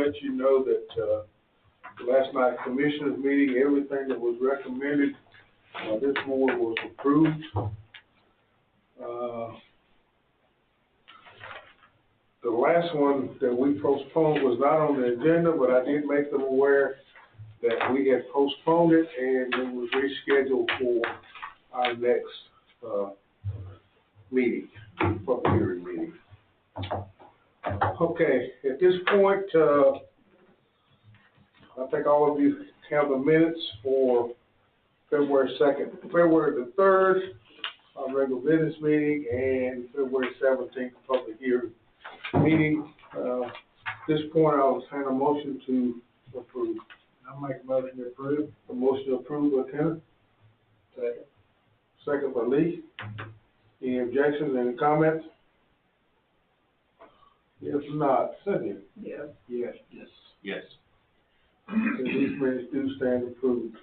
let you know that, last night's commissioners meeting, everything that was recommended, this board was approved. The last one that we postponed was not on the agenda, but I did make them aware that we had postponed it and it was rescheduled for our next, meeting, public hearing meeting. Okay, at this point, I think all of you have the minutes for February the 3rd, our regular business meeting, and February 17th, public hearing meeting. At this point, I'll entertain a motion to approve. I'll make a motion to approve. A motion to approve, Lieutenant? Second. Second by Lee. Any objections, any comments? If not, Cynthia? Yes. Yes. Yes. Yes. These minutes do stand approved.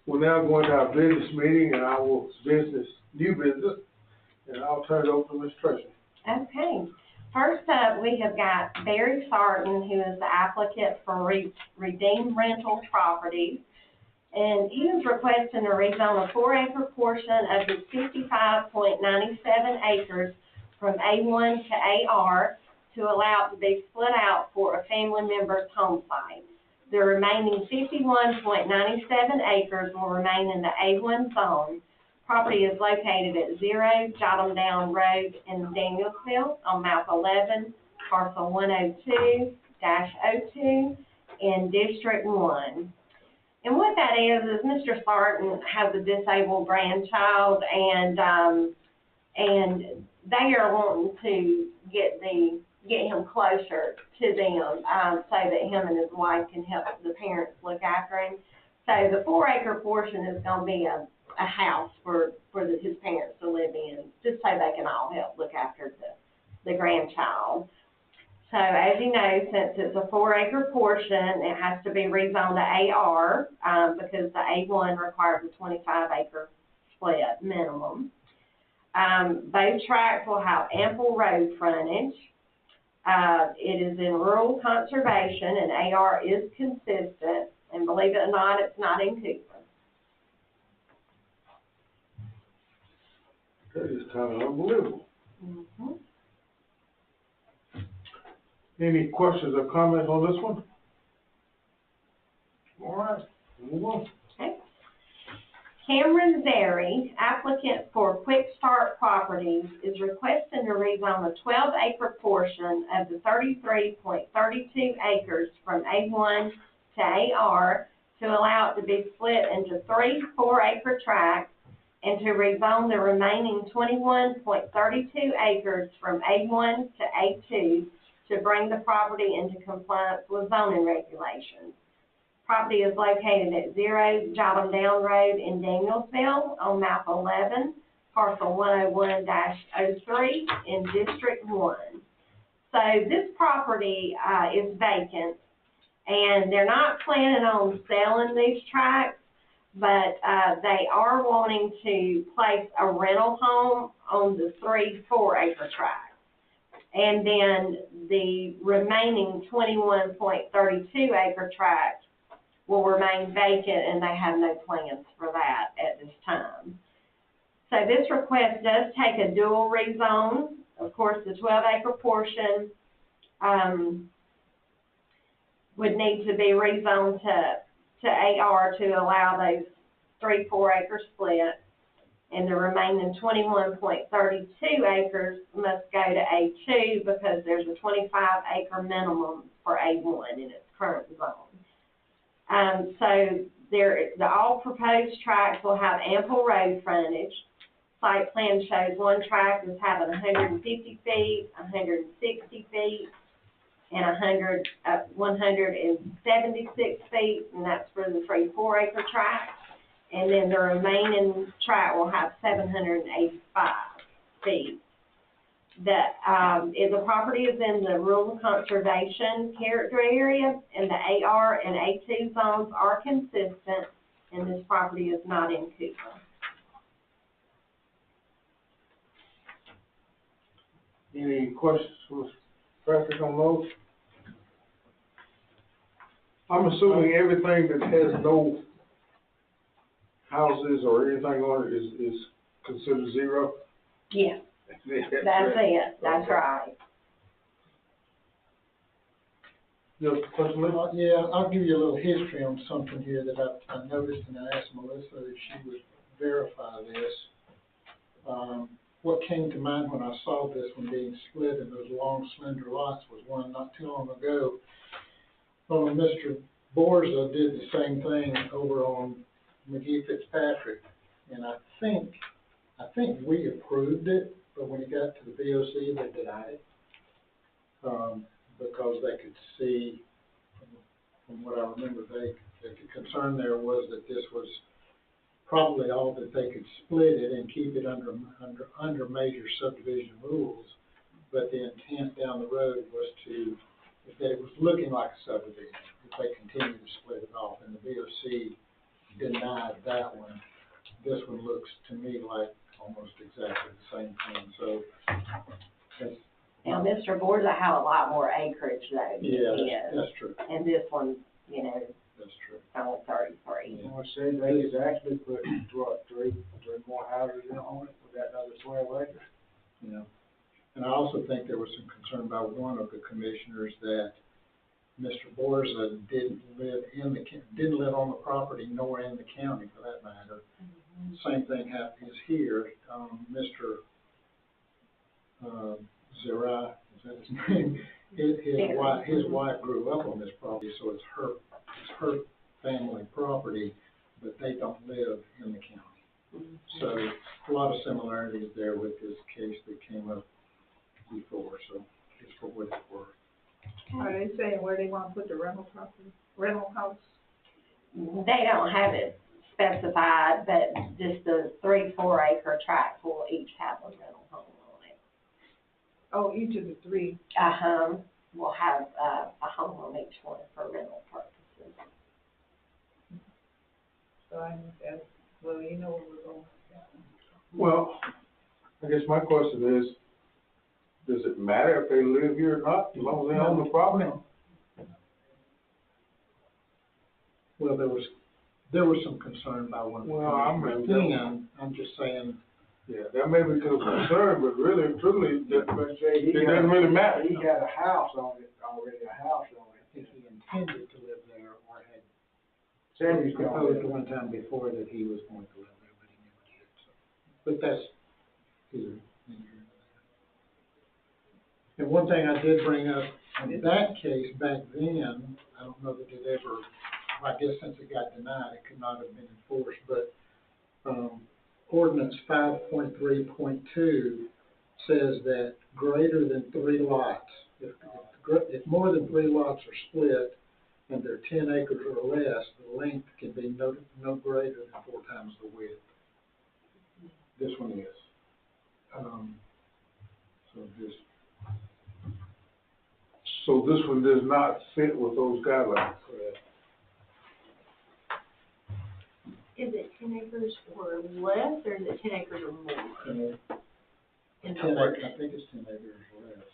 We're now going to our business meeting, and new business, and I'll turn it over to Ms. Tracy. Okay. First up, we have got Barry Sarton, who is the applicant for Redeemed Rental Properties. And he is requesting to rezone a 4-acre portion of his 55.97 acres from A1 to AR to allow it to be split out for a family member's home site. The remaining 51.97 acres will remain in the A1 zone. Property is located at 0 Jotham Down Road in Danielsville on map 11, parcel 102-02 in District 1. And what that is Mr. Sarton has a disabled grandchild, and they are wanting to get him closer to them, so that him and his wife can help the parents look after him. So the 4-acre portion is going to be a house for his parents to live in, just so they can all help look after the grandchild. So as you know, since it's a 4-acre portion, it has to be rezoned to AR, because the A1 requires a 25-acre split minimum. Both tracts will have ample road frontage. It is in rural conservation, and AR is consistent, and believe it or not, it's not in Cooper. That is kind of unbelievable. Mm-hmm. Any questions or comments on this one? All right, move on. Okay. Cameron Zary, applicant for Quick Start Properties, is requesting to rezone a 12-acre portion of the 33.32 acres from A1 to AR to allow it to be split into 3 4-acre tracts and to rezone the remaining 21.32 acres from A1 to A2 to bring the property into compliance with zoning regulations. Property is located at 0 Jotham Down Road in Danielsville on map 11, parcel 101-03 in District 1. So this property is vacant, and they're not planning on selling these tracts, but they are wanting to place a rental home on the 3 4-acre tracts. And then the remaining 21.32 acre tract will remain vacant, and they have no plans for that at this time. So this request does take a dual rezone. Of course, the 12-acre portion would need to be rezoned to AR to allow those 3 4-acre splits, and the remaining 21.32 acres must go to A2 because there's a 25-acre minimum for A1 in its current zone. So the all proposed tracts will have ample road frontage. Site plan shows one tract is having 150 feet, 160 feet, and 176 feet, and that's for the 3 4-acre tract. And then the remaining tract will have 785 feet. The property is in the rural conservation character area, and the AR and A2 zones are consistent, and this property is not in Cooper. Any questions for Ms. traffic on those? I'm assuming everything that has no houses or anything on it is considered zero? Yeah, that's it, that's Okay. right. You have a question, Lee? Yeah, I'll give you a little history on something here that I noticed, and I asked Melissa if she would verify this. What came to mind when I saw this one being split in those long, slender lots was one not too long ago. Mr. Borza did the same thing over on McGee Fitzpatrick, and I think we approved it, but when it got to the VOC, they denied it. Because they could see, from what I remember, the concern there was that this was probably all that they could split it and keep it under major subdivision rules, but the intent down the road was that it was looking like a subdivision, if they continued to split it off, and the VOC denied that one. This one looks to me like almost exactly the same thing, so that's. Now, Mr. Borza had a lot more acreage though. Yeah, that's true, And this one, that's true. only 33. Yeah. I said they could actually put, three more houses on it with that other 12 acres. Yeah, and I also think there was some concern by one of the commissioners that Mr. Borza didn't live on the property nor in the county for that matter. Mm-hmm. Same thing is here, Mr. Zera, is that his name? His wife grew up on this property, so it's her family property, but they don't live in the county. Mm-hmm. So a lot of similarities there with this case that came up before, so just for what it's worth. Are they saying where they want to put the rental house? They don't have it specified, but just the 3-4 acre tract will each have a rental home on it. Oh, each of the three. Will have a home on each one for rental purposes. So I guess, well, you know where we're going. Well, I guess my question is, does it matter if they live here or not, as long as they own the property? Well, there was some concern by one of the Well, I'm commissioners. Then, I'm just saying, Yeah, that may be concerned, but really, and truly, it But say he doesn't really matter. He got a house on it, already a house on it. if he intended to live there or had Said he's gonna proposed live. one time before that he was going to live there, but he never did, so. But that's either in here or there. And one thing I did bring up in that case back then, I don't know that it ever, I guess since it got denied, it could not have been enforced, but, ordinance 5.3.2 says that greater than 3 lots, if more than 3 lots are split and they're 10 acres or less, the length can be no greater than 4 times the width. This one is. So this one does not fit with those guidelines. Is it 10 acres or less, or is it 10 acres or more? And In the 10 acres, ordinance? I think it's 10 acres or less.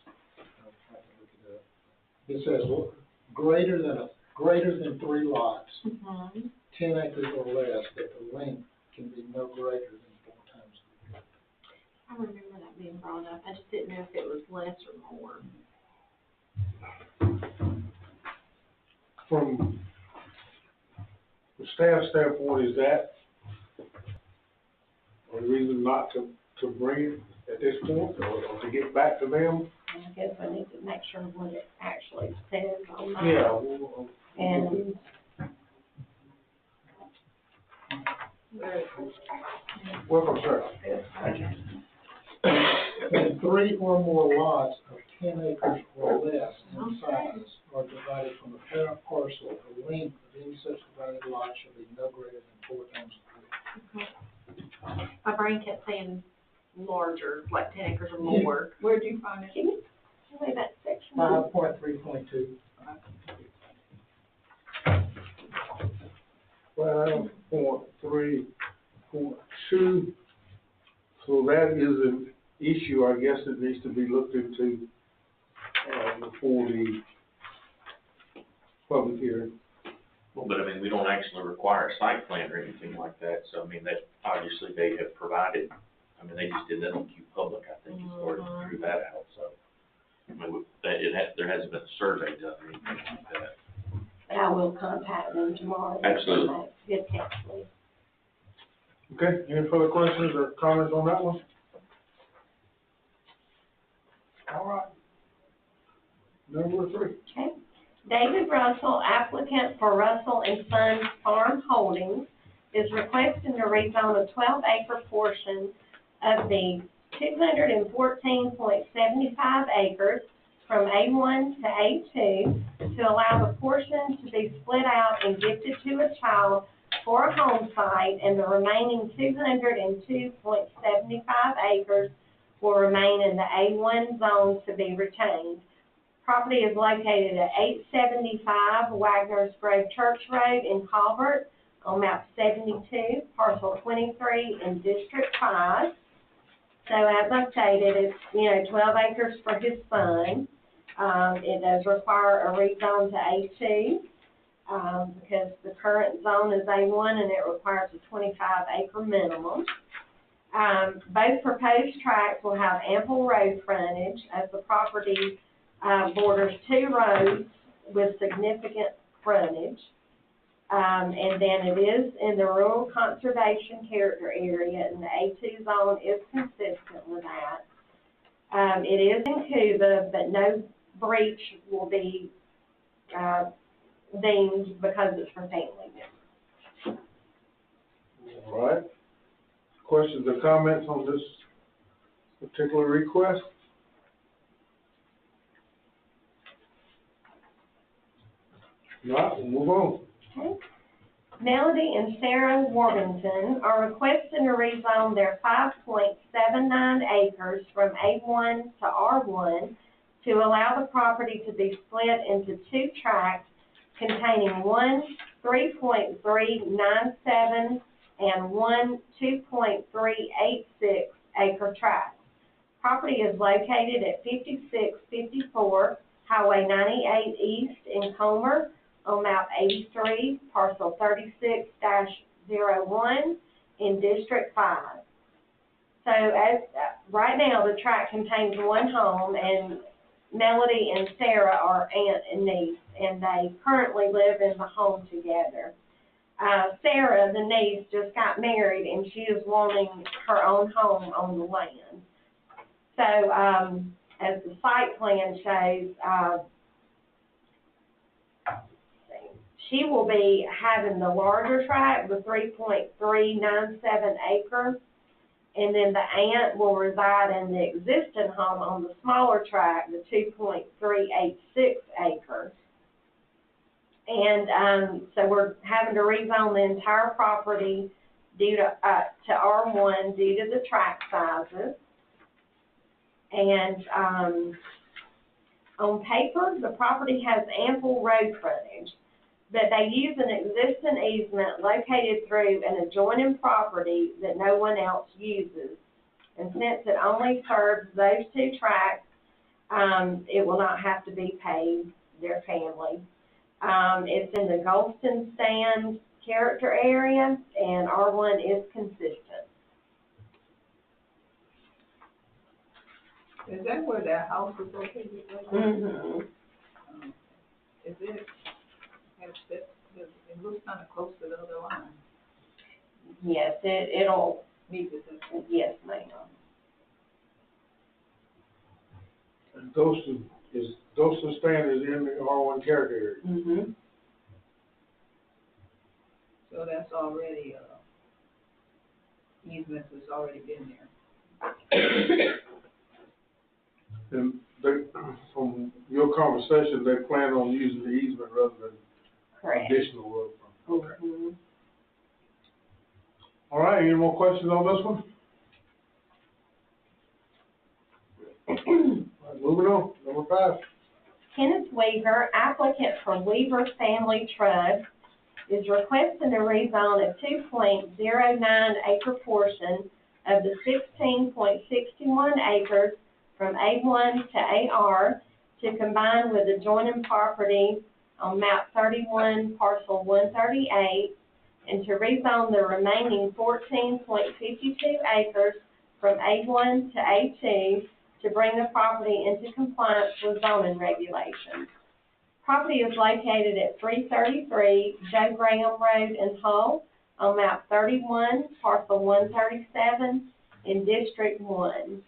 I'll have to look it up. It says greater than 3 lots, Mhm. 10 acres or less, that the length can be no greater than 4 times the width. I remember that being brought up, I just didn't know if it was less or more. From the staff standpoint, is that a reason not to bring it at this point, or to get back to them? I guess I need to make sure what it actually says on that. Yeah. And Welcome, sir. And 3 or more lots of 10 acres or less in size are divided from a parent parcel. The length of any such divided lot shall be no greater than 4 times the width. My brain kept saying larger, like 10 acres or more. Where'd you find it? can you tell me that section? 5.3.2. 5.3.2, so that is an issue, I guess, that needs to be looked into before the public hearing. Well, but I mean, we don't actually require a site plan or anything like that, so I mean, that, obviously, they have provided, I mean, they just did that on Q Public, I think, as far as drew that out, so. I mean, there hasn't been a survey done or anything like that. But I will contact them tomorrow. Absolutely. Good catch, Lee. Okay, any further questions or comments on that one? All right. Number 3. Okay. David Russell, applicant for Russell and Sons Farm Holdings, is requesting to rezone a 12-acre portion of the 214.75 acres from A1 to A2 to allow the portion to be split out and gifted to a child for a home site, and the remaining 202.75 acres will remain in the A1 zone to be retained. Property is located at 875 Wagner's Grove Church Road in Colbert on map 72, parcel 23 in District 5. So as I stated, it's, 12 acres for his son. It does require a rezone to A2, because the current zone is A1 and it requires a 25-acre minimum. Both proposed tracts will have ample road frontage as the property borders 2 roads with significant frontage. And then it is in the rural conservation character area, and the A2 zone is consistent with that. It is in Cuba, but no breach will be deemed because it's for family members. All right. Questions or comments on this particular request? Not, we'll move on. Okay. Melody and Sarah Worthington are requesting to rezone their 5.79 acres from A1 to R1 to allow the property to be split into 2 tracts containing one 3.397 and one 2.386 acre tract. Property is located at 5654 Highway 98 East in Comer on map 83, parcel 36-01 in District 5. So as right now, the tract contains 1 home, and Melody and Sarah are aunt and niece, and they currently live in the home together. Sarah, the niece, just got married, and she is wanting her own home on the land. So as the site plan shows, she will be having the larger tract, the 3.397 acres, and then the aunt will reside in the existing home on the smaller tract, the 2.386 acres. And so we're having to rezone the entire property due to R1 due to the tract sizes. And on paper, the property has ample road frontage, but they use an existing easement located through an adjoining property that no one else uses. And since it only serves those 2 tracts, it will not have to be paid their family. It's in the Golston Stand character area, and R1 is consistent. Is that where that house is located? Mm-hmm. Is it, it looks kind of close to the other line. Yes, it'll, Meet this. yes, ma'am. And Golston Stand is in the R1 character area. Mm-hmm. So that's already, easement has already been there. And they, from your conversation, they plan on using the easement rather than Correct. additional road frontage. Okay. Mm-hmm. All right, any more questions on this one? All right, moving on, number 5. Kenneth Weaver, applicant for Weaver Family Trust, is requesting to rezone a 2.09 acre portion of the 16.61 acres from A1 to AR to to combine with adjoining property on map 31, parcel 138, and to rezone the remaining 14.52 acres from A1 to A2 to bring the property into compliance with zoning regulations. Property is located at 333 Joe Graham Road in Hull on map 31, parcel 137 in District 1.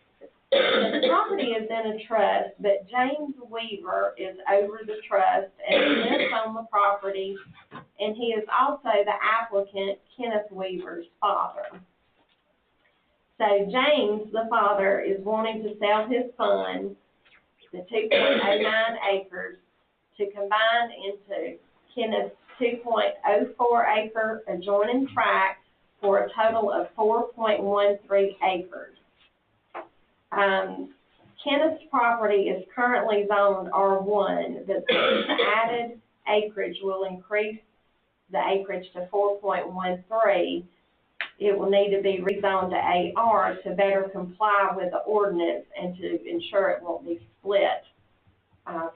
The property is in a trust, but James Weaver is over the trust and lives on the property, and he is also the applicant, Kenneth Weaver's father. So James, the father, is wanting to sell his son the 2.09 acres to combine into Kenneth's 2.04 acre adjoining tract for a total of 4.13 acres. Kenneth's property is currently zoned R1, but the added acreage will increase the acreage to 4.13. It will need to be rezoned to AR to better comply with the ordinance and to ensure it won't be split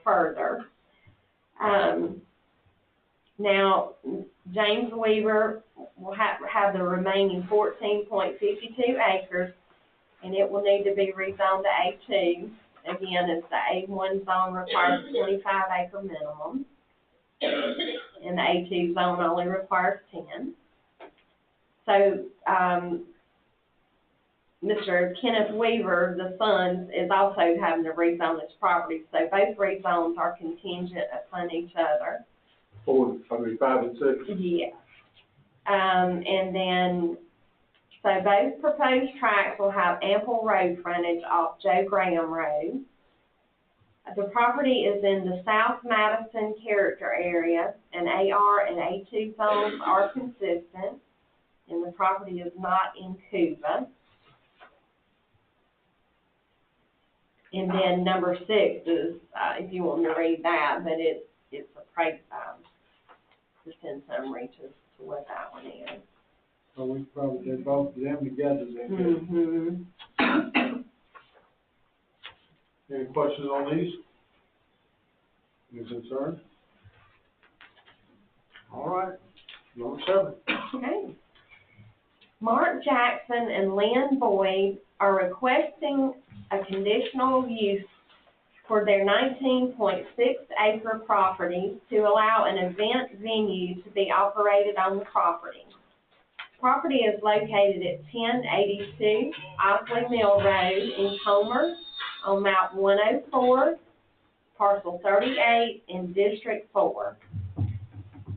further. Now, James Weaver will have the remaining 14.52 acres, and it will need to be rezoned to A2. Again, as the A1 zone requires a 25 acre minimum, and the A2 zone only requires 10. So, Mr. Kenneth Weaver, the son, is also having to rezone his property, so both rezones are contingent upon each other. 5 and 6. Yeah. And then, so both proposed tracts will have ample road frontage off Joe Graham Road. The property is in the South Madison character area, and AR and A2 zones are consistent, and the property is not in Cuba. And then number 6 is, if you want me to read that, but it's a price, just in summary to what that one is. So we probably did both of them together then. Mm-hmm. Any questions on these? Any concerns? All right, number 7. Okay. Mark Jackson and Lynn Boyd are requesting a conditional use for their 19.6 acre property to allow an event venue to be operated on the property. Property is located at 1082 Osley Mill Road in Comer on map 104, parcel 38 in District 4.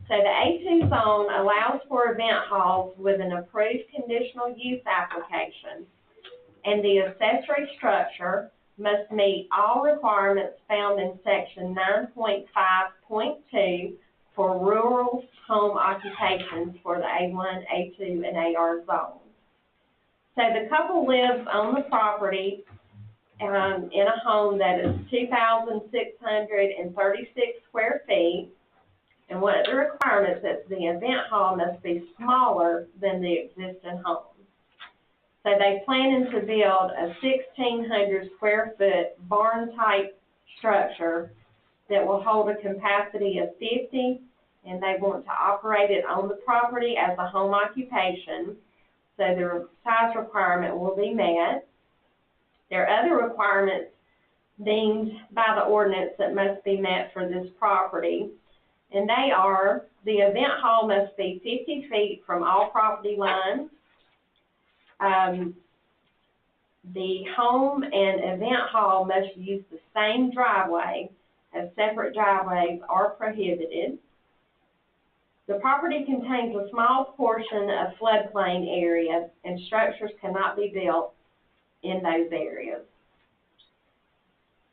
So the A2 zone allows for event halls with an approved conditional use application, and the accessory structure must meet all requirements found in section 9.5.2 for rural home occupations for the A1, A2, and AR zones. So the couple lives on the property in a home that is 2,636 square feet. And one of the requirements is the event hall must be smaller than the existing home. So they're planning to build a 1,600 square foot barn type structure that will hold a capacity of 50, and they want to operate it on the property as a home occupation. So the size requirement will be met. There are other requirements deemed by the ordinance that must be met for this property. And they are, the event hall must be 50 feet from all property lines. The home and event hall must use the same driveway, as separate driveways are prohibited. The property contains a small portion of floodplain area, and structures cannot be built in those areas.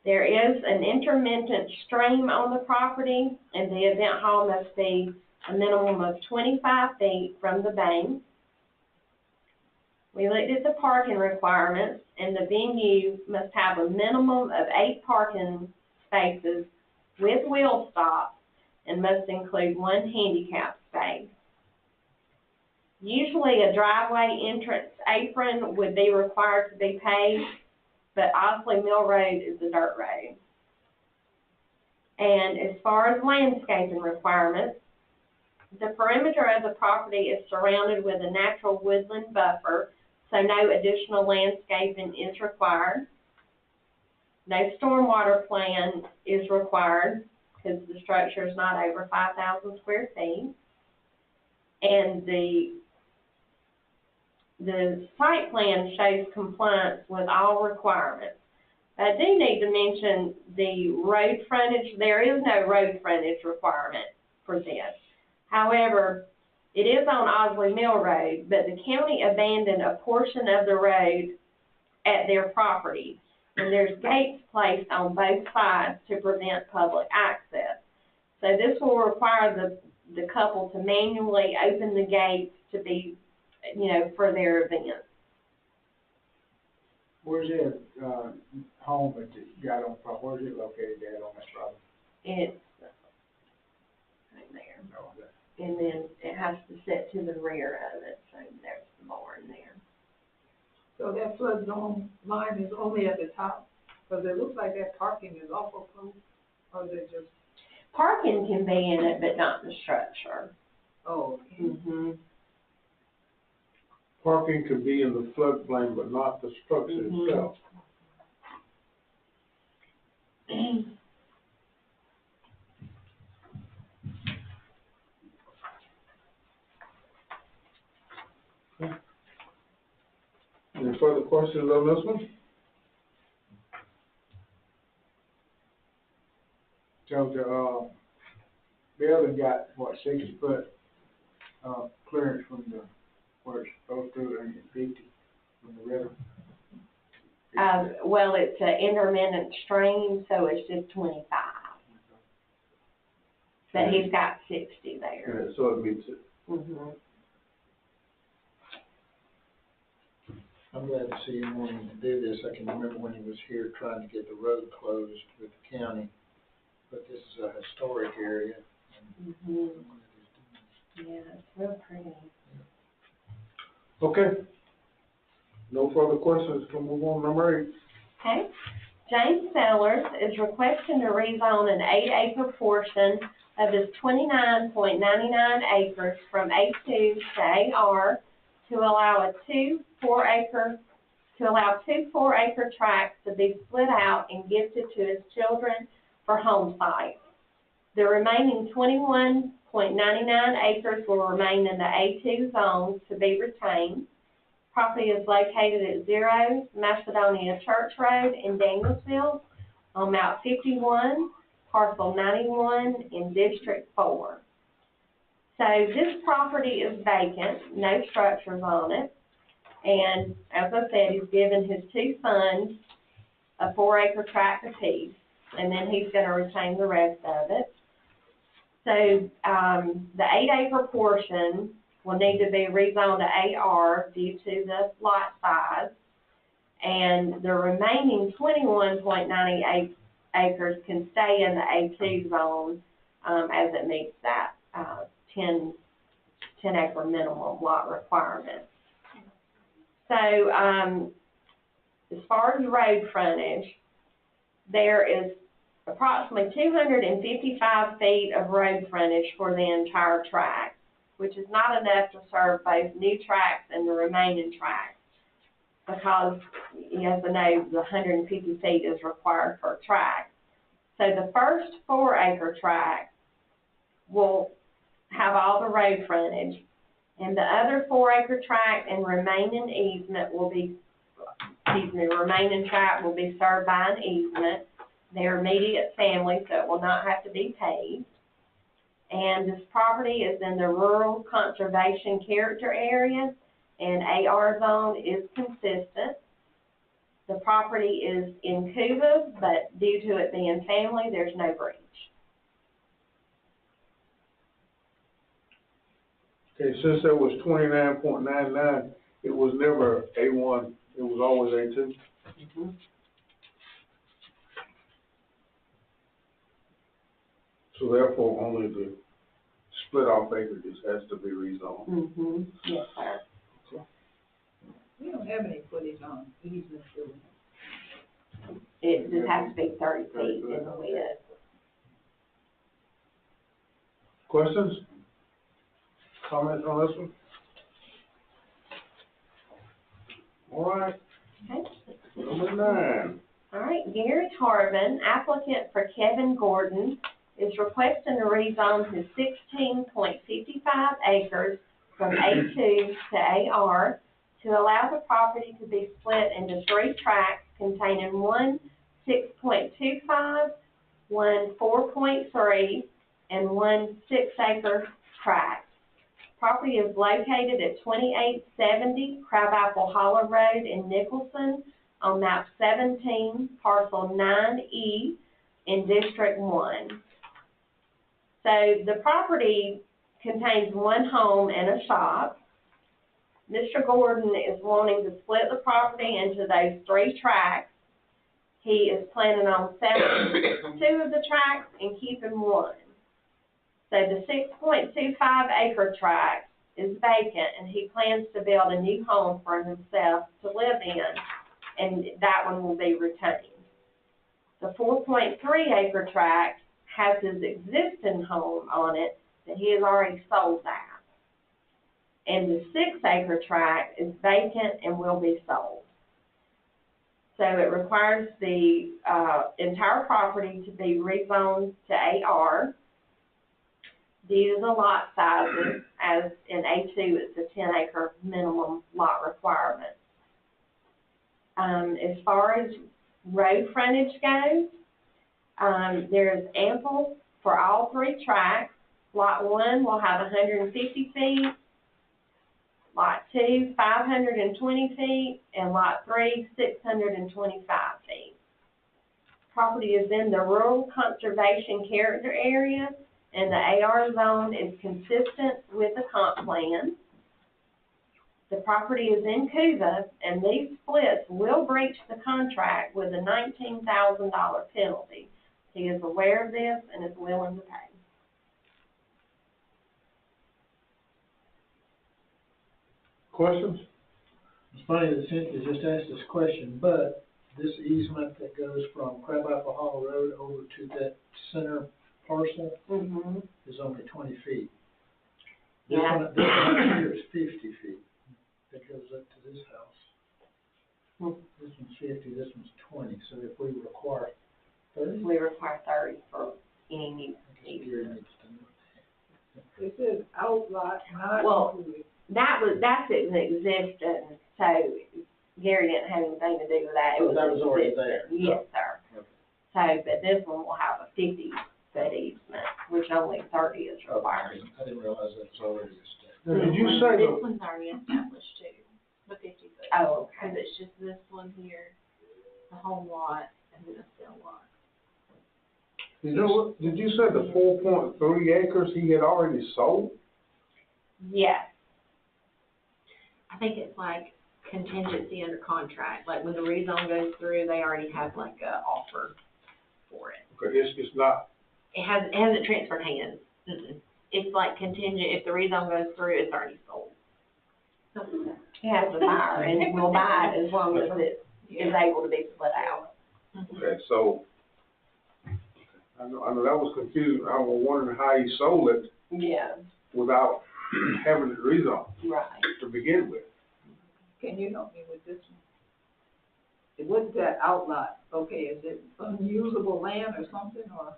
There is an intermittent stream on the property, and the event hall must be a minimum of 25 feet from the bank. We looked at the parking requirements, and the venue must have a minimum of 8 parking spaces with wheel stops and must include 1 handicap space. Usually a driveway entrance apron would be required to be paved, but Osley Mill Road is a dirt road. And as far as landscaping requirements, the perimeter of the property is surrounded with a natural woodland buffer, so no additional landscaping is required. No stormwater plan is required because the structure is not over 5,000 square feet. And the site plan shows compliance with all requirements. I do need to mention the road frontage. There is no road frontage requirement for this. However, it is on Osley Mill Road, but the county abandoned a portion of the road at their property, and there's gates placed on both sides to prevent public access. So this will require the couple to manually open the gates to be, for their events. Where's it, home that you got on, where's it located at on that property? It's right there. No, that- And then it has to sit to the rear of it, so there's the barn there. So that flood zone line is only at the top, because it looks like that parking is awful close, or is it just, Parking can be in it, but not the structure. oh, okay. Mm-hmm. Parking could be in the floodplain, but not the structure Mhm. itself. Any further questions on this one? So the, building got, what, 60-foot, clearance from the, where it's supposed to, and 50 from the river? Well, it's an intermittent stream, so it's just 25. But he's got 60 there. Yeah, so it meets it. Mm-hmm. I'm glad to see him wanting to do this. I can remember when he was here trying to get the road closed with the county, but this is a historic area. Mm-hmm. Yeah, it's real pretty. Okay. No further questions, we'll move on to number 8. Okay. James Sellers is requesting to rezone an 8-acre portion of his 29.99 acres from A2 to AR to allow two 4-acre tracts to be split out and gifted to his children for home sites. The remaining 21.99 acres will remain in the A2 zone to be retained. Property is located at 0 Macedonia Church Road in Danielsville on Mount 51, parcel 91 in District 4. So this property is vacant, no structures on it. And as I said, he's given his 2 sons a 4-acre tract apiece, and then he's going to retain the rest of it. So the 8-acre portion will need to be rezoned to AR due to the lot size, and the remaining 21.98 acres can stay in the A2 zone as it meets that 10-acre minimum lot requirement. So as far as road frontage, there is approximately 255 feet of road frontage for the entire tract, which is not enough to serve both new tracts and the remaining tracts, because you have to know the 150 feet is required for a tract. So the first 4-acre tract will have all the road frontage, and the other 4-acre tract and remaining easement will be, remaining tract will be served by an easement. They're immediate family, so it will not have to be paved. And this property is in the rural conservation character area, and AR zone is consistent. The property is in Cuba, but due to it being family, there's no breach. Okay, since it was 29.99, it was never A1, it was always A2. Mm-hmm. So therefore, only the split off acreages has to be rezoned. Mm-hmm. Yes, sir. We don't have any footage on easements, do we? It just has to be 30 feet in the width. Questions? Comments on this one? All right, Okay. number 9. All right, Gary Tarvin, applicant for Kevin Gordon, is requesting to rezone his 16.55 acres from A2 to AR to allow the property to be split into 3 tracts containing one 6.25, one 4.3, and one 6-acre tract. Property is located at 2870 Crabapple Hollow Road in Nicholson on map 17, parcel 9E in District 1. So the property contains one home and a shop. Mr. Gordon is wanting to split the property into those 3 tracts. He is planning on selling 2 of the tracts and keeping 1. So the 6.25 acre tract is vacant, and he plans to build a new home for himself to live in, and that one will be retained. The 4.3 acre tract has his existing home on it that he has already sold that. And the 6-acre tract is vacant and will be sold. So it requires the entire property to be rezoned to AR. Due to the lot sizes, as in A2, it's a 10-acre minimum lot requirement. As far as road frontage goes, there is ample for all 3 tracts. Lot 1 will have 150 feet, Lot 2, 520 feet, and Lot 3, 625 feet. Property is in the Rural Conservation Character Area, and the AR zone is consistent with the comp plan. The property is in Cuba, and these splits will breach the contract with a $19,000 penalty. He is aware of this and is willing to pay. Questions? It's funny that Cynthia just asked this question, but this easement that goes from Crabapple Hollow Road over to that center parcel Mm-hmm. is only 20 feet. Yeah. This one here is 50 feet. That goes up to this house. This one's 50, this one's 20, so if we require 30, We require 30 for any new I guess Gary needs to know. This is outlot, not Well, included. that's in existence, so Gary didn't have anything to do with that. It So that was already existing. there? Yes, sir. Okay. So, but this one will have a 50-foot easement, which only 30 is required. I didn't realize that was already established. Now, did you say This the, one's already established too, the 50-foot. Oh, Cause okay. it's just this one here, the home lot, and then a sale lot. did you say the 4.3 acres he had already sold? Yes. I think it's like contingency under contract, like when the rezone goes through, they already have like a offer for it. Okay, it's not, It hasn't transferred hands. Mm-mm. It's like contingent, if the rezone goes through, it's already sold. He has a buyer, and will buy it as long as it is able to be split out. okay, so, I know that was confusing. I was wondering how he sold it Yeah, without having it rezoned right. to begin with. Can you help me with this one? What's that outlot? Okay, is it unusable land or something, or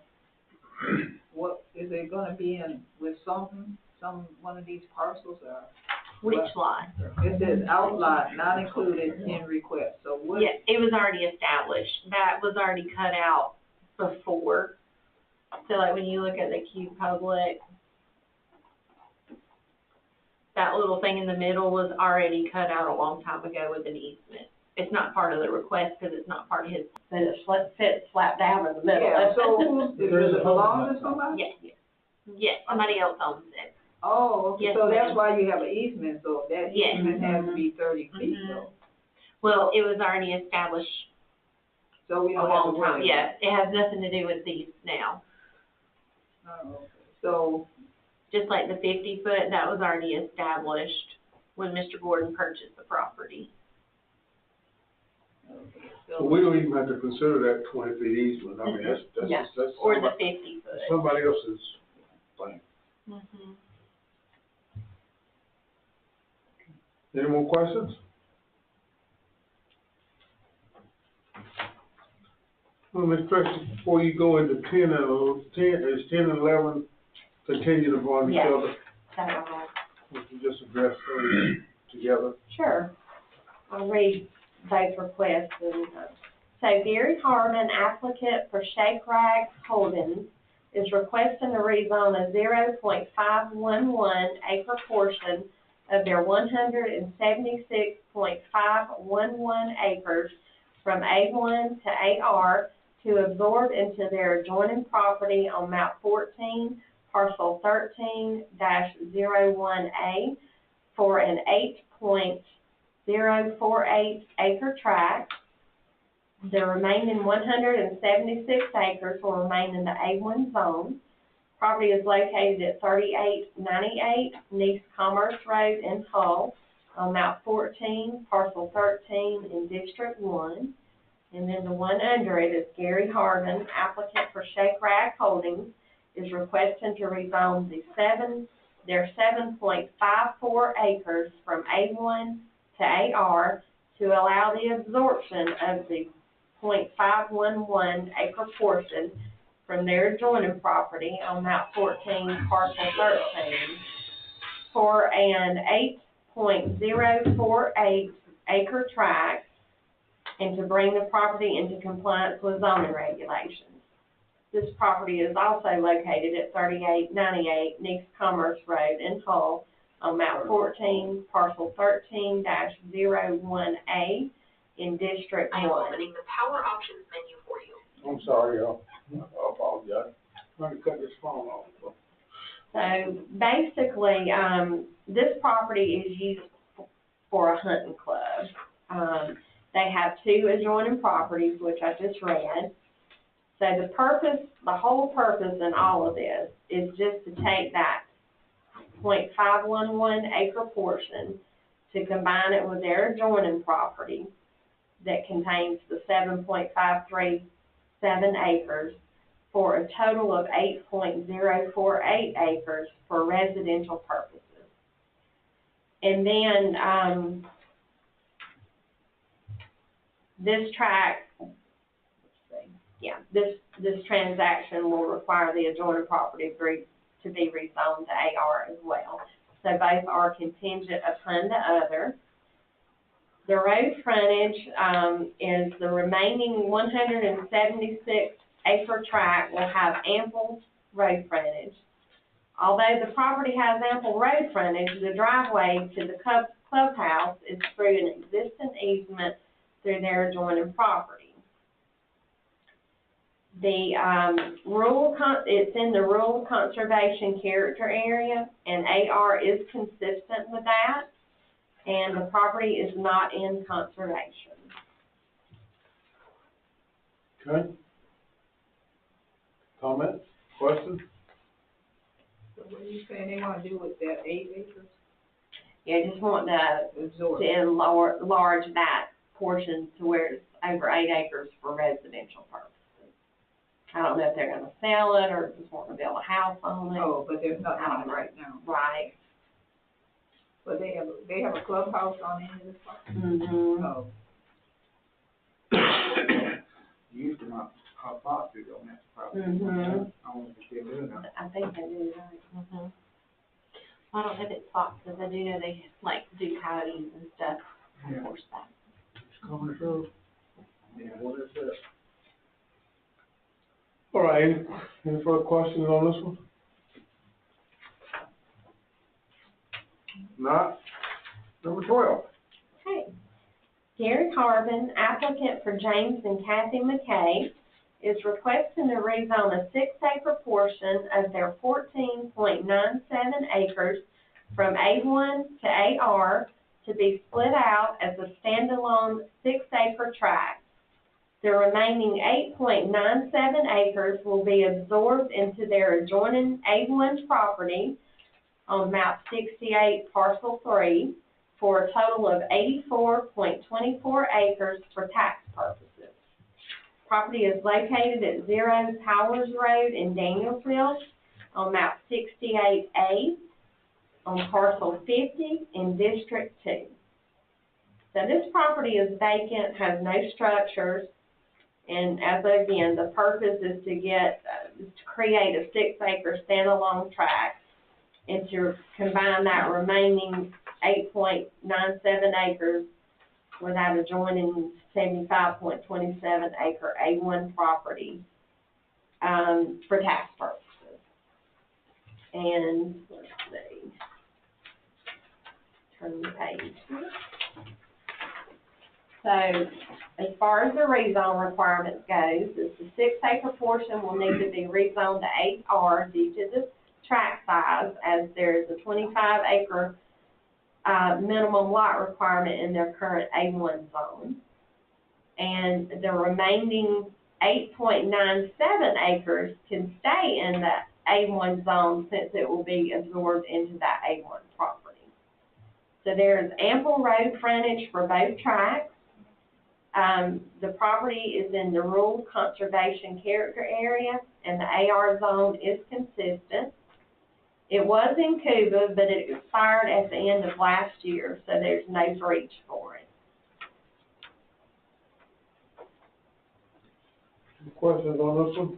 what, is it gonna be in with one of these parcels, or? Which lot? It says outlot not included in request, so what? Yeah, it was already established. That was already cut out before. So like when you look at the Q Public, that little thing in the middle was already cut out a long time ago with an easement. It's not part of the request because it's not part of his. But it fits flat down in the middle. Yeah, so who's, does There's a it belong to somebody? Yes, somebody else owns it. Oh, okay, Yes, so that's ma'am. why you have an easement, so that Yes. easement has to be 30 feet, Mhm. though. Well, it was already established So we a don't have to long worry. time. Yeah, it has nothing to do with these now. Oh, okay. So, Just like the 50-foot, that was already established when Mr. Gordon purchased the property. okay, So so, we don't even have to consider that 20 feet easement. I mean, that's Yeah. that's Or the somebody, 50-foot. somebody else's thing. Mhm. Any more questions? Well, Ms. Tracy, before you go into 10 and 11 contingent upon each Yes. other? So, Would you just address those together? sure. I'll read both requests. So Gary Harmon, applicant for Shake Rag Holdings, is requesting to rezone a 0.511 acre portion of their 176.511 acres from A1 to AR to absorb into their adjoining property on map 14, parcel 13-01A for an 8.048 acre tract. The remaining 176 acres will remain in the A1 zone. Property is located at 3898 East Commerce Road in Hull on map 14, parcel 13 in District 1. And then the one under it is Gary Harmon, applicant for Shake Rag Holdings, is requesting to rezone their 7.54 acres from A1 to AR to allow the absorption of the 0.511 acre portion from their adjoining property on map 14, parcel 13, for an 8.048 acre tract, and to bring the property into compliance with zoning regulations. This property is also located at 3898 East Commerce Road in Hull on map 14, parcel 13-01A in District 1. I am opening the power options menu for you. I'm sorry, y'all. I apologize. I'm trying to cut this phone off. So basically, this property is used for a hunting club. They have 2 adjoining properties, which I just read. So the whole purpose in all of this is just to take that 0.511 acre portion to combine it with their adjoining property that contains the 7.537 acres for a total of 8.048 acres for residential purposes. And then this transaction will require the adjoining property to be rezoned to AR as well. So both are contingent upon the other. The road frontage is the remaining 176 acre tract will have ample road frontage. Although the property has ample road frontage, the driveway to the clubhouse is through an existing easement through their adjoining property. It's in the rural conservation character area, and AR is consistent with that, and the property is not in conservation. Okay. Comments, questions? So what are you saying they wanna do with that 8 acres? Yeah, just want to Absorb. enlarge that portion to where it's over 8 acres for residential purposes. I don't know if they're gonna sell it or just want to build a house on it. Oh, but there's nothing on it right now. Right. But they have a clubhouse on the end of this property? Mm-hmm. Oh. Used to not have boxes on that property. Mhm. I don't know if they still do that. I think they do, right. Mhm. I don't know if it's foxes. I do know they like do coyotes and stuff on Yeah. horseback. It's coming through. Yeah. What is that? All right, any further questions on this one? Not. Number 12. Okay. Gary Harmon, applicant for James and Kathy McKay, is requesting to rezone a 6-acre portion of their 14.97 acres from A1 to AR to be split out as a standalone 6-acre tract. The remaining 8.97 acres will be absorbed into their adjoining A1 property on map 68, parcel 3, for a total of 84.24 acres for tax purposes. Property is located at 0 Towers Road in Danielsville on map 68A, on parcel 50 in District 2. So this property is vacant, has no structures, and again, the purpose is to create a 6-acre standalone tract and to combine that remaining 8.97 acres with that adjoining 75.27 acre A1 property, for tax purposes. And let's see, turn the page. So, as far as the rezone requirements goes, the 6-acre portion will need to be rezoned to 8R due to the tract size, as there is a 25-acre minimum lot requirement in their current A1 zone. And the remaining 8.97 acres can stay in the A1 zone since it will be absorbed into that A1 property. So there is ample road frontage for both tracts. The property is in the rural conservation character area, and the AR zone is consistent. It was in Cuba, but it expired at the end of last year, so there's no breach for it. Any questions on this one?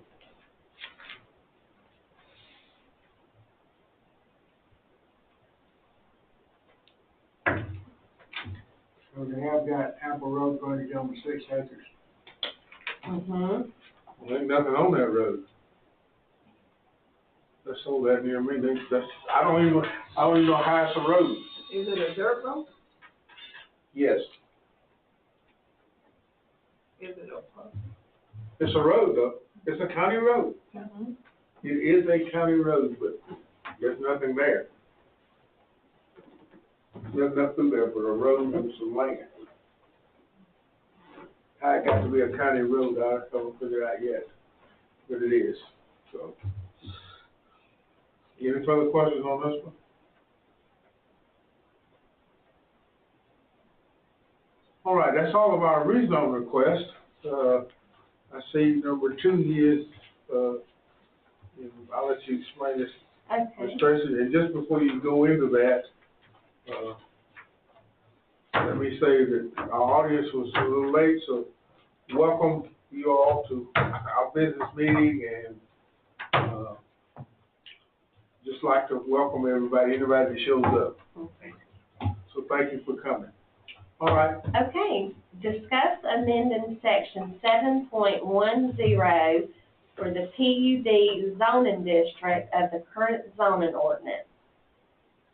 So they have got ample road frontage on the 6 acres. Mm-hmm. Well, ain't nothing on that road. That's sold that near me. I don't even know how it's a road. Is it a dirt road? Yes, Is it a? it's a road though. It's a county road. Mm-hmm. It is a county road, but there's nothing there. There's nothing there but a road and some land. How it got to be a county road, I haven't figured out yet, but it is, so. Any further questions on this one? All right, that's all of our rezone requests. I see number 2 is, I'll let you explain this, Okay. Ms. Tracy, and just before you go into that, let me say that our audience was a little late, so welcome you all to our business meeting, and just like to welcome anybody that shows up. Okay. So thank you for coming. All right. Okay, discuss amending section 7.10 for the PUD zoning district of the current zoning ordinance.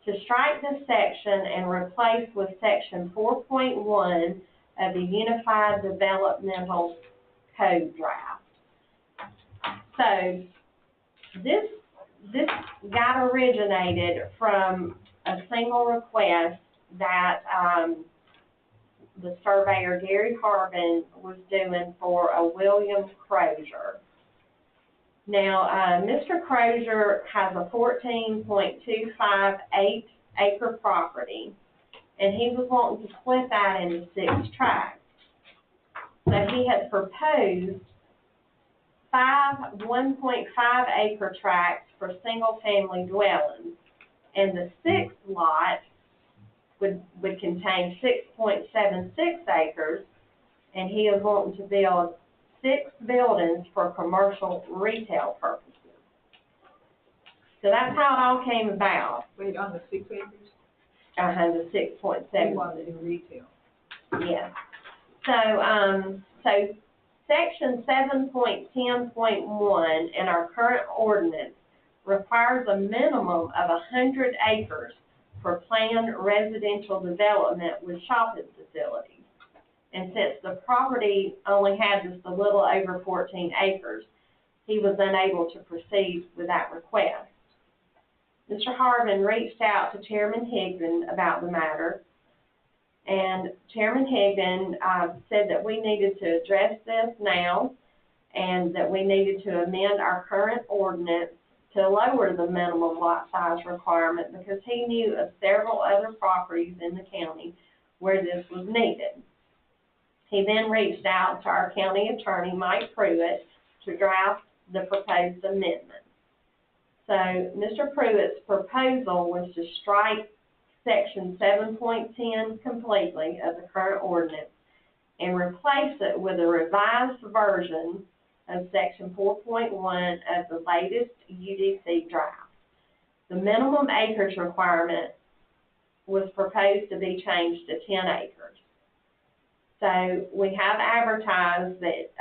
To strike this section and replace with section 4.1 of the Unified Developmental Code draft. So, this got originated from a single request that, the surveyor Gary Harbin was doing for a William Crozier. Now, Mr. Crozier has a 14.258 acre property, and he was wanting to split that into 6 tracts. So he had proposed 5 1.5 acre tracts for single family dwellings, and the 6th lot would contain 6.76 acres, and he is wanting to build 6 buildings for commercial retail purposes. So that's how it all came about. Wait, on the 6 acres? The 6.7. You wanted in retail. Yes. So, section 7.10.1 in our current ordinance requires a minimum of 100 acres for planned residential development with shopping facilities. And since the property only had just a little over 14 acres, he was unable to proceed with that request. Mr. Harvin reached out to Chairman Higdon about the matter, and Chairman Higdon said that we needed to address this now, and that we needed to amend our current ordinance to lower the minimum lot size requirement, because he knew of several other properties in the county where this was needed. He then reached out to our county attorney, Mike Pruitt, to draft the proposed amendment. So Mr. Pruitt's proposal was to strike section 7.10 completely of the current ordinance and replace it with a revised version of section 4.1 of the latest UDC draft. The minimum acreage requirement was proposed to be changed to 10 acres. So we have advertised that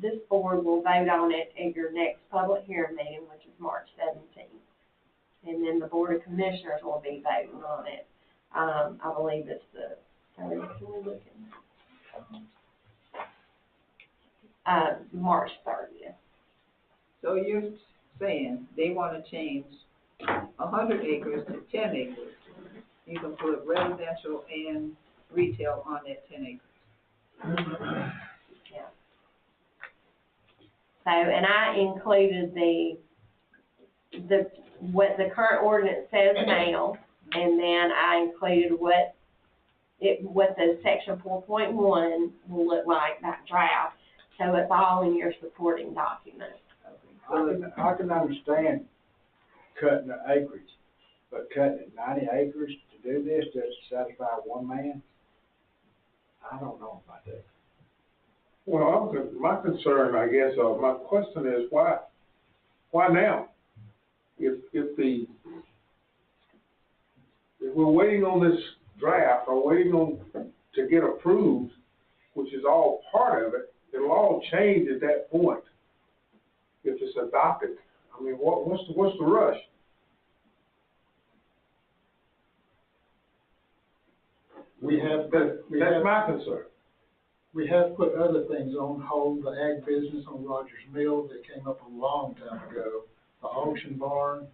this board will vote on it at your next public hearing meeting, which is March 17th. And then the Board of Commissioners will be voting on it. I believe it's the 30th, March 30th. So you're saying they wanna change 100 acres to 10 acres. You can put residential and retail on that 10 acres. Yeah. So, and I included what the current ordinance says now, and then I included what the section 4.1 will look like, that draft. So it's all in your supporting document. I can understand cutting the acreage, but cutting it 90 acres to do this, just to satisfy one man, I don't know about that. Well, my concern, I guess, my question is why now? If we're waiting on this draft or waiting on to get approved, which is all part of it, it'll all change at that point if it's adopted. I mean, what's the rush? That's my concern. We have put other things on hold, the ag business on Rogers Mill that came up a long time ago, the auction barn.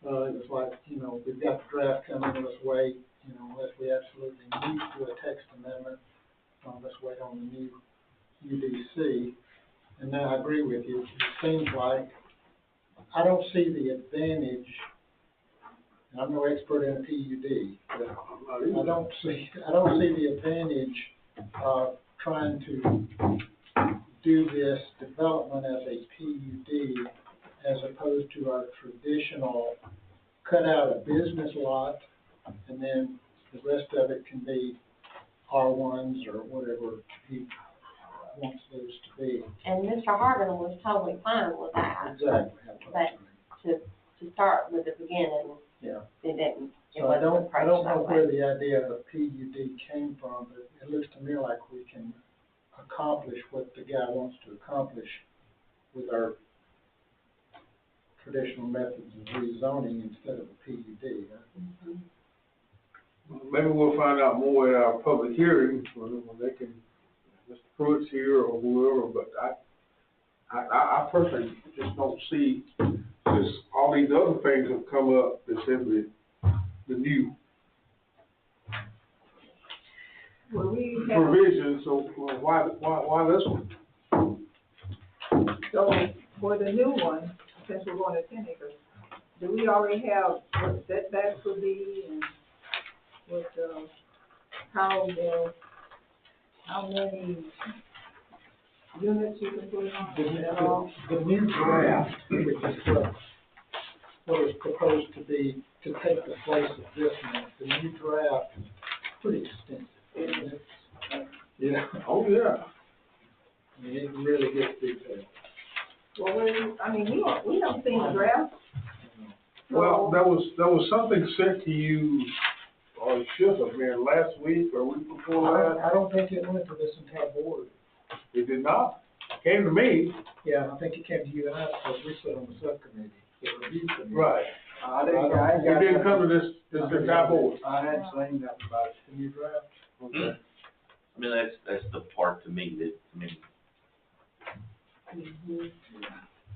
It was like, we've got the draft coming, let's wait, unless we absolutely need to do a text amendment, let's wait on the new UDC. And now I agree with you, it seems like, I don't see the advantage, and I'm no expert in a PUD, but I don't see the advantage of trying to do this development as a PUD as opposed to our traditional cut out a business lot and then the rest of it can be R1s or whatever he wants those to be. And Mr. Harvin was totally fine with that. Exactly. But to start with the beginning, yeah. It didn't. So I don't know where the idea of PUD came from, but it looks to me like we can accomplish what the guy wants to accomplish with our traditional methods of rezoning instead of a PUD. Mm-hmm. Maybe we'll find out more at our public hearing when they can, Mr. Pruitt's here or whoever, but I personally just don't see this, all these other things have come up that's in the new Well, we have, provision, so why this one? so for the new one, since we're going to 10 acres, do we already have what setbacks would be and what, how many units you can put on at all? The new draft, which is what is proposed to be, to take the place of this one, the new draft is pretty extensive. Isn't it? Yeah. Oh, yeah. I mean, it really gets detailed. Well, we haven't seen the draft. Well, there was something sent to you, or it should have been last week or week before last. I don't think it went to this entire board. It did not. It came to me. Yeah, I think it came to you and I, because we sit on the subcommittee, the review committee. Right. It didn't come to this entire board. I hadn't seen that about The new draft. Okay. I mean, that's the part to me that,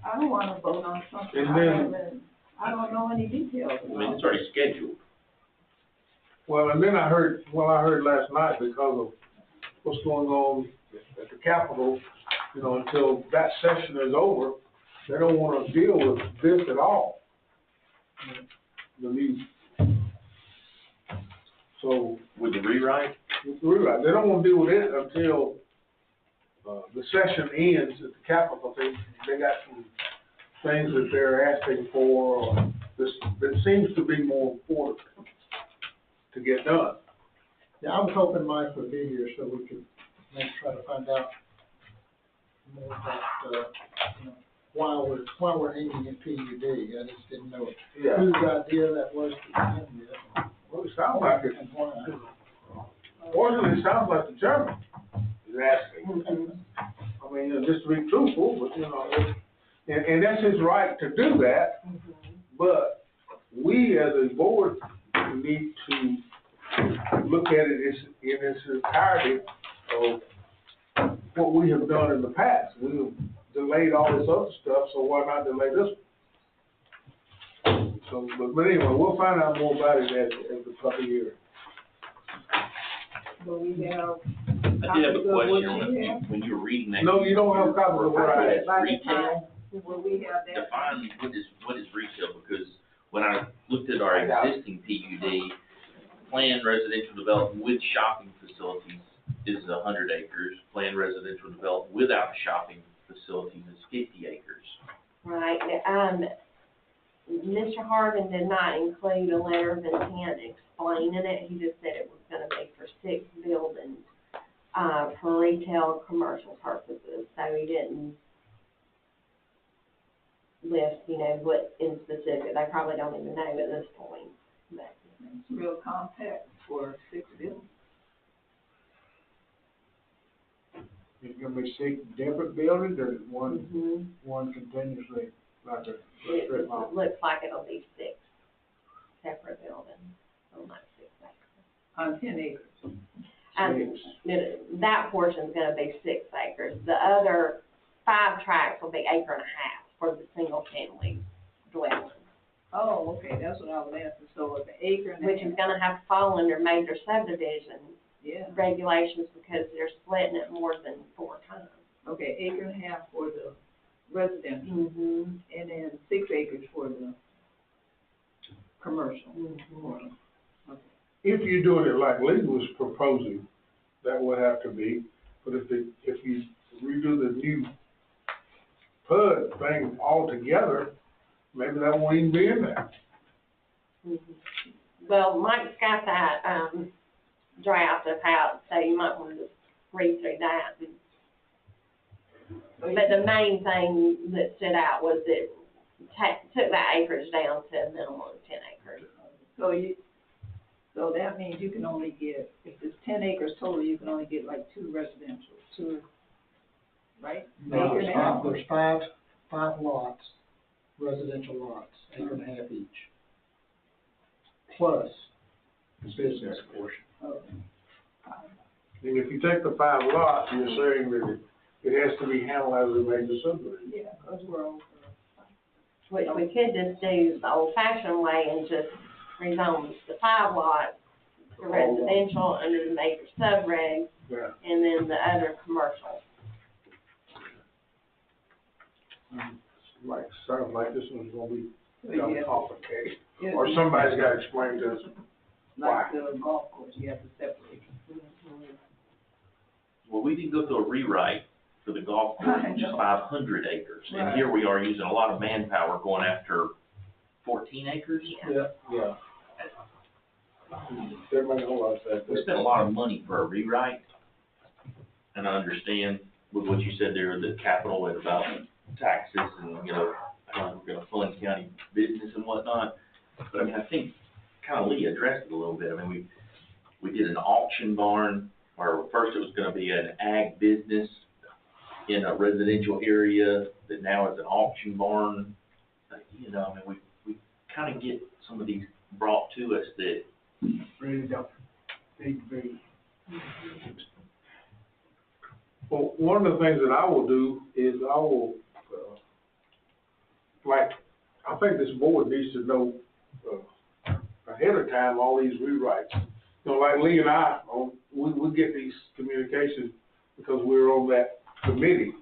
I don't want to vote on something. And I don't know any details. it's already scheduled. Well, and then I heard last night because of what's going on at the Capitol, until that session is over, they don't want to deal with this at all. The new. So, With the rewrite? they don't want to deal with it until, the session ends at the Capitol. They got some things that they're asking for, or this, that seems to be more important to get done. Yeah, I was hoping Mike would be here so we could maybe try to find out more about, you know, why we're aiming at PUD. I just didn't know whose idea that was to begin with. Well, it sounds like it, And why. fortunately, it sounds like the chairman is asking. I mean, just to be truthful, but, you know, and that's his right to do that, but we as a board need to look at it in its entirety of what we have done in the past. We have delayed all this other stuff, so why not delay this one? So, but anyway, we'll find out more about it as the public hearing. But we have. I did have a copies of what question on you have. when you were reading that. No, you don't have copies of what I had. Retail, Will we have that? define what is retail, because when I looked at our existing PUD, planned residential development with shopping facilities is 100 acres, planned residential development without shopping facilities is 50 acres. Right, Mr. Harvin did not include a letter of intent explaining it, he just said it was gonna be for 6 buildings, for retail, commercial purposes, so he didn't list, you know, what in specific, they probably don't even know at this point, but. It's real compact for 6 buildings. It's gonna be 6 different buildings, or one continuously, like a strip mall? It looks like it'll be 6 separate buildings, so not 6 acres. On 10 acres. That portion's gonna be 6 acres, the other 5 tracts will be 1.5 acres for the single family dwelling. Oh, okay, that's what I was asking, so it's 1.5 acres. Which is gonna have to fall under major subdivision Yeah, regulations because they're splitting it more than 4 times. okay, 1.5 acres for the residential, Mm-hmm. and then 6 acres for the commercial. Mm-hmm. If you're doing it like Lee was proposing, that would have to be, but if you redo the new PUD thing altogether, maybe that won't even be in there. Well, Mike's got that, draft up out, so you might want to just read through that. But the main thing that stood out was it took that acreage down to a minimum of 10 acres. So that means you can only get, if it's 10 acres total, you can only get like 2 residential, right? No, Acre and a half. there's five lots, residential lots, 1.5 acres each, plus the business portion. Okay. And if you take the 5 lots, you're saying that it has to be handled as a major subdivision. Yeah, because we're over. Which we could just do the old fashioned way and just rezone the 5 lots to residential under the major sub-regs, Yeah. and then the other commercial. Like, sounds like this one's gonna be Yeah. complicated, Yeah. or somebody's gotta explain to us. Like the golf course, you have to separate. Well, we did go through a rewrite for the golf course, which is 500 acres, and Right. here we are using a lot of manpower going after 14 acres. Yeah. Everybody knows that. We spent a lot of money for a rewrite, and I understand with what you said there, the capital and about taxes and, you know, how we're gonna fund county business and whatnot. But I mean, I think kind of Lee addressed it a little bit. I mean, we did an auction barn, or first it was gonna be an ag business in a residential area that now is an auction barn. You know, I mean, we kind of get some of these brought to us that Really don't need to be. Well, one of the things that I will do is I will, I think this board needs to know, ahead of time, all these rewrites. You know, like Lee and I, we get these communications because we're on that committee.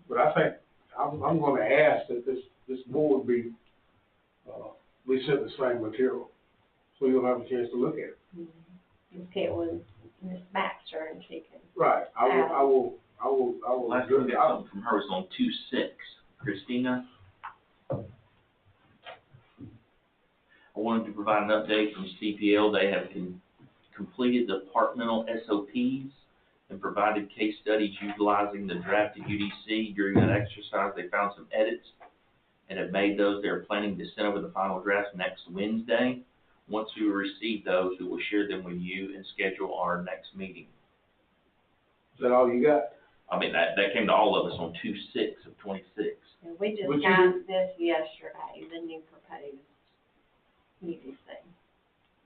But I think, I'm gonna ask that this board be sent the same material, so you'll have a chance to look at it. Just get with Ms. Baxter and she can. Right, I will. last time we got something from her was on 2/6. Christina, wanted to provide an update from CPL. They have completed departmental SOPs and provided case studies utilizing the drafted UDC. During that exercise, they found some edits and have made those. They're planning to send over the final drafts next Wednesday. Once we receive those, we will share them with you and schedule our next meeting. Is that all you got? I mean, that came to all of us on 2/6/26. And we just Would you got this yesterday, the new proposed UDC,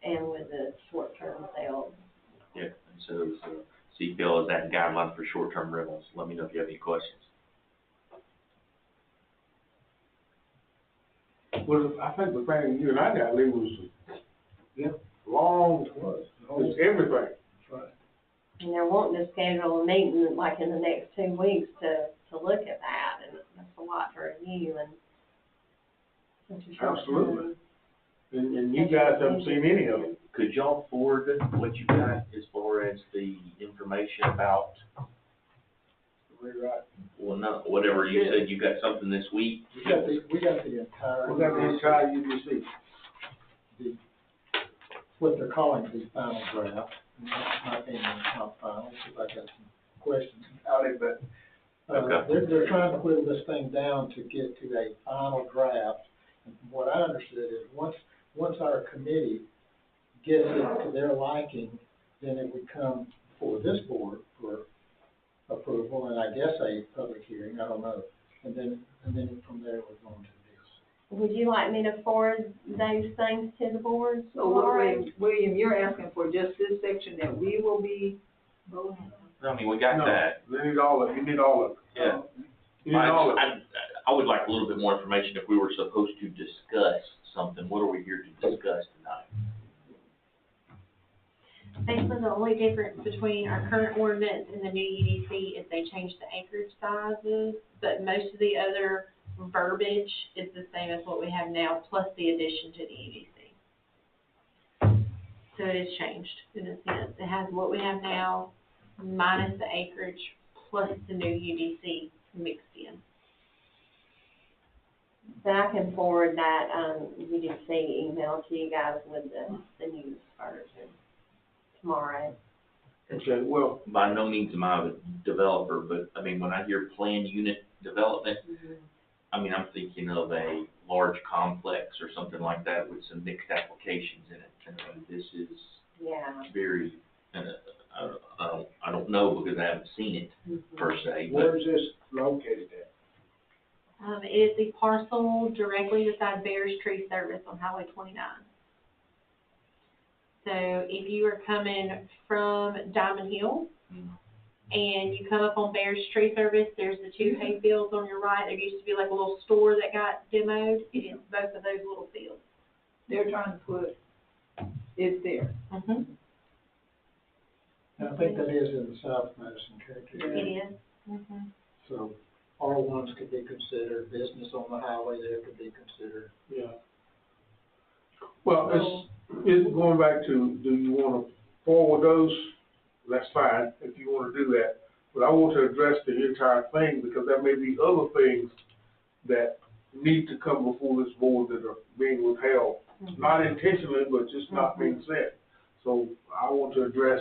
and with the short-term sales. Yeah, and so CPL is that guideline for short-term rentals. Let me know if you have any questions. Well, I think the thing you and I got, Lee, was, long, it's everything. And they're wanting to schedule a meeting like in the next 2 weeks to look at that, and that's a lot to review and. such a short Absolutely. time. And you guys haven't seen any of it. Could y'all forward what you got as far as the information about, Rewrite. well, not, whatever you said, you got something this week? We got the entire. We got the entire UDC. What they're calling the final draft. My opinion, it's not final, because I got some questions about it, but, Okay. they're trying to whittle this thing down to get to a final draft. And from what I understood is, once our committee gets it to their liking, then it would come before this board for approval, and I guess a public hearing, I don't know. And then from there, we're going to this. Would you like me to forward those things to the board So, tomorrow? William, you're asking for just this section that we will be voting on? I mean, we got No, that. you need all of it. You need all of it. Yeah. You need all of it. I would like a little bit more information if we were supposed to discuss something. What are we here to discuss tonight? Basically, the only difference between our current ordinance and the new UDC is they changed the acreage sizes, but most of the other verbiage is the same as what we have now, plus the addition to the UDC. So it is changed in a sense. It has what we have now minus the acreage plus the new UDC mixed in. Then I can forward that, UDC email to you guys with the news version tomorrow. Okay, well, By no means am I a developer, but I mean, when I hear planned unit development, I mean, I'm thinking of a large complex or something like that with some mixed applications in it. And this is Yeah. very, I don't know because I haven't seen it per se, but Where is this located at? It is the parcel directly beside Bears Tree Service on Highway 29. So if you are coming from Diamond Hill and you come up on Bears Tree Service, there's the two hay fields on your right. There used to be like a little store that got demoed. It is both of those little fields. They're trying to put it there. Mm-hmm. And I think that is in the South Madison territory. It is. Mm-hmm. So R1s could be considered, business on the highway there could be considered. yeah. Well, it's going back to, do you want to forward those? That's fine, if you want to do that. But I want to address the entire thing, because there may be other things that need to come before this board that are being withheld. Not intentionally, but just not being said. So I want to address,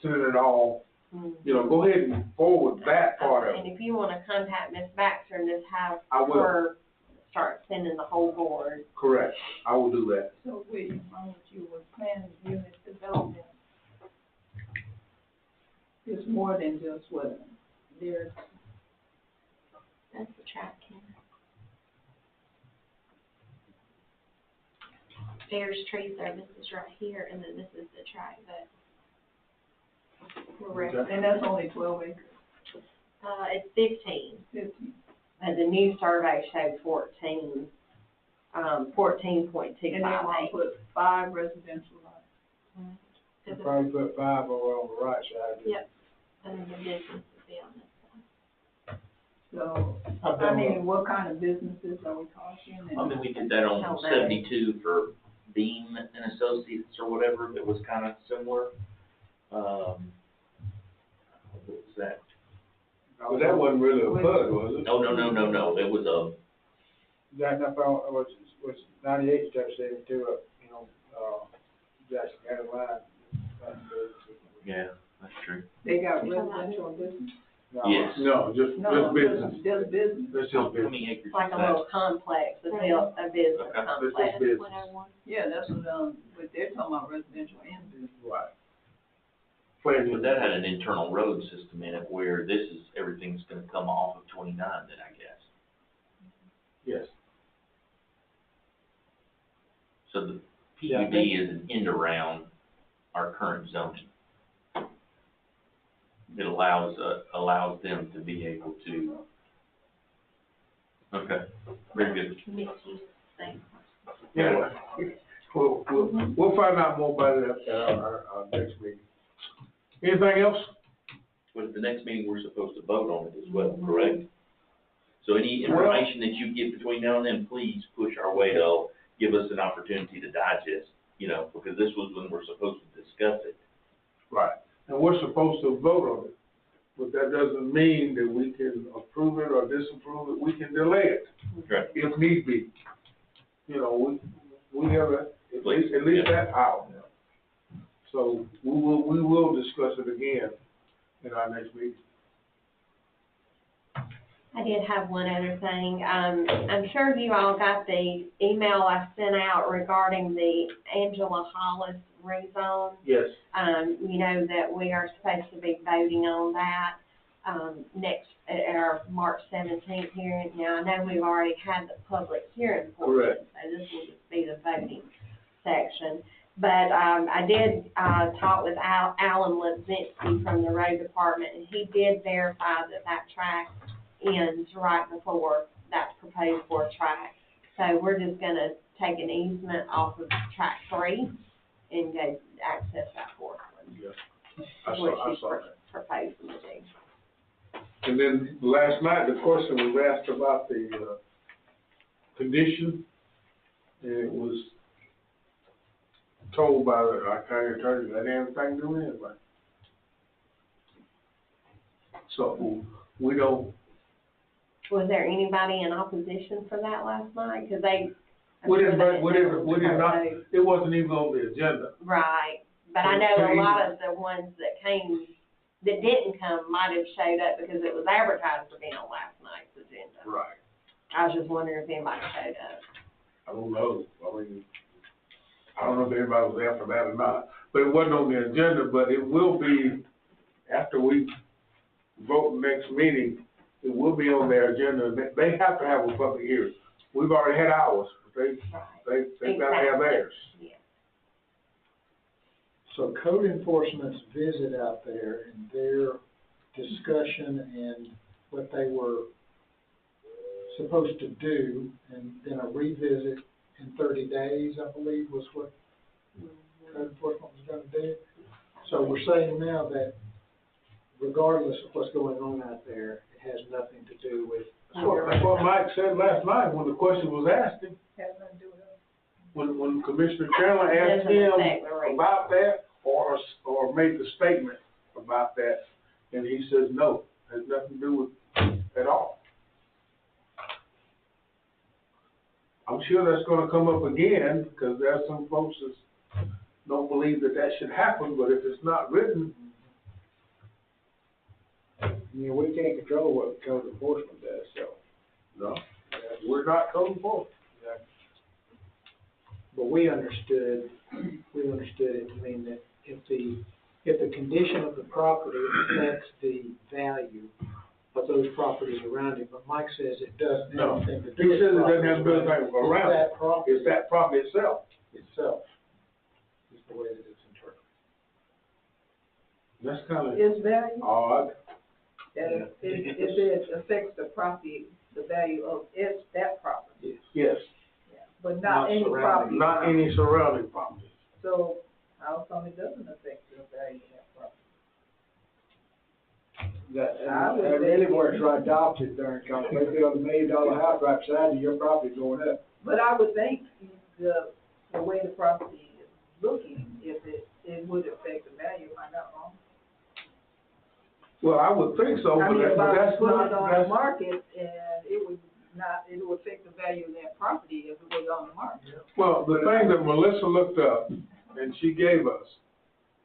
sending it all, go ahead and forward that part of And it. if you wanna contact Ms. Baxter and just have I will. her start sending the whole board. Correct, I will do that. So, William, I want you with planned unit development. It's more than just what there's. That's the track, Ken. Bears Tree Service is right here, and then this is the track that we're referencing. And that's only 12 acres, It's 15. 15. And the new survey showed 14.258. And they want to put 5 residential lots. You probably put 5 over on the right side. Yep. And then the business would be on this side. So, I've I done mean, what kind of businesses are we talking? I mean, we did that on 72 for Beam and Associates or whatever. It was kind of similar. What was that? But that wasn't really a PUD, was it? No. It was Got enough on, was 98 instead of 72 up in Jackson County line. Yeah, that's true. They got residential and business? Yes. No, just business. Just business. That's How just business. many acres is Like a that? little complex, a business Okay. complex. This is business. Yeah, that's what, but they're talking about residential and business. Right. But Planning. that had an internal road system in it where this is, everything's gonna come off of 29 then, I guess. Yes. So the Yeah, I PUD think- is an end around our current zoning. It allows them to be able to. Okay, very good. Mixed use thing. Yeah. We'll find out more about it at our next meeting. Anything else? But at the next meeting, we're supposed to vote on it as well, correct? So any information that you get between now and then, please push our way to give us an opportunity to digest, because this was when we're supposed to discuss it. Right. And we're supposed to vote on it, but that doesn't mean that we can approve it or disapprove it. We can delay it Right. if need be. We have at least that power. So we will discuss it again in our next meeting. I did have one other thing. I'm sure you all got the email I sent out regarding the Angela Hollis rezone. Yes. You know that we are supposed to be voting on that, next, at our March 17th hearing. Now, I know we've already had the public hearing portion, Correct. so this will just be the voting section. But, I did, talk with Alan Levinsky from the road department, and he did verify that track ends right before that proposed board track. So we're just gonna take an easement off of track 3 and go access that fourth one. Yeah. I Which saw he's that. proposing to do. And then last night, the question was asked about the, condition, and it was told by our county attorney that anything to do with anybody. So, we don't, Was there anybody in opposition for that last night? Cause they. we did not, it wasn't even on the agenda. Right, but I know a lot of the ones that came, that didn't come might have showed up because it was advertised to be on last night's agenda. Right. I was just wondering if anybody showed up. I don't know, I don't know if anybody was there for that or not, but it wasn't on the agenda, but it will be, after we vote next meeting, it will be on their agenda. They have to have a public hearing. We've already had ours, but they gotta have theirs. Yeah. So code enforcement's visit out there and their discussion and what they were supposed to do, and then a revisit in 30 days, I believe, was what code enforcement was gonna do. So we're saying now that regardless of what's going on out there, it has nothing to do with. That's what Mike said last night when the question was asked him, Has nothing to do with it. when Commissioner Chandler asked Doesn't him affect the rate. about that, or made the statement about that, and he says, no, has nothing to do with it at all. I'm sure that's gonna come up again, because there are some folks that don't believe that should happen, but if it's not written, We can't control what code enforcement does, so. no, we're not code enforcement. But we understood it to mean that if the condition of the property affects the value of those properties around it, but Mike says it doesn't have anything to He do with. says it doesn't have to do anything around it. It's that property It's that property itself. itself, is the way that it's interpreted. That's kinda Its value, odd. that it affects the property, the value of that property, Yes, but Not not any surrounding. property. not any surrounding property. So how come it doesn't affect the value of that property? I would That think- really works right the opposite there, because if they build $1 million house right beside you, your property's going up. But I would think the way the property is looking, if it would affect the value, am I not wrong? Well, I would think so, I but mean, if I that's put not, it on the that's, market and it would not, it will affect the value of that property if it was on the market. Well, the thing that Melissa looked up and she gave us,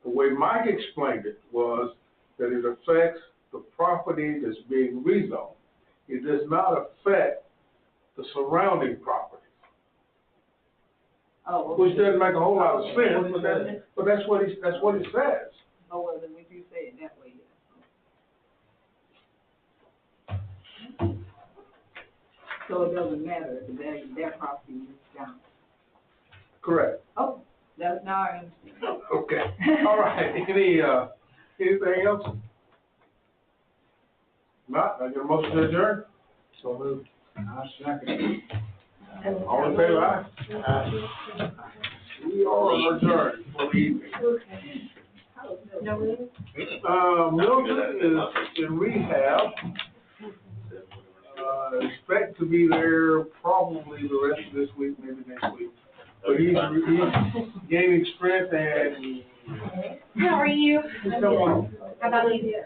the way Mike explained it was that it affects the property that's being rezoned. It does not affect the surrounding property, Oh, okay. which doesn't make a whole lot of sense, but that's what he says. Oh, well, then if you say it that way, yeah. So it doesn't matter if the value of that property is down. Correct. Oh, that's, now I understand. Okay, all right, anything else? Not, I get a motion to adjourn? So moved. I second. All in favor, aye? We are adjourned for the evening. No, we Milton is in rehab. Expect to be there probably the rest of this week, maybe next week. But he's gaining strength and How are you? he's coming. How about you?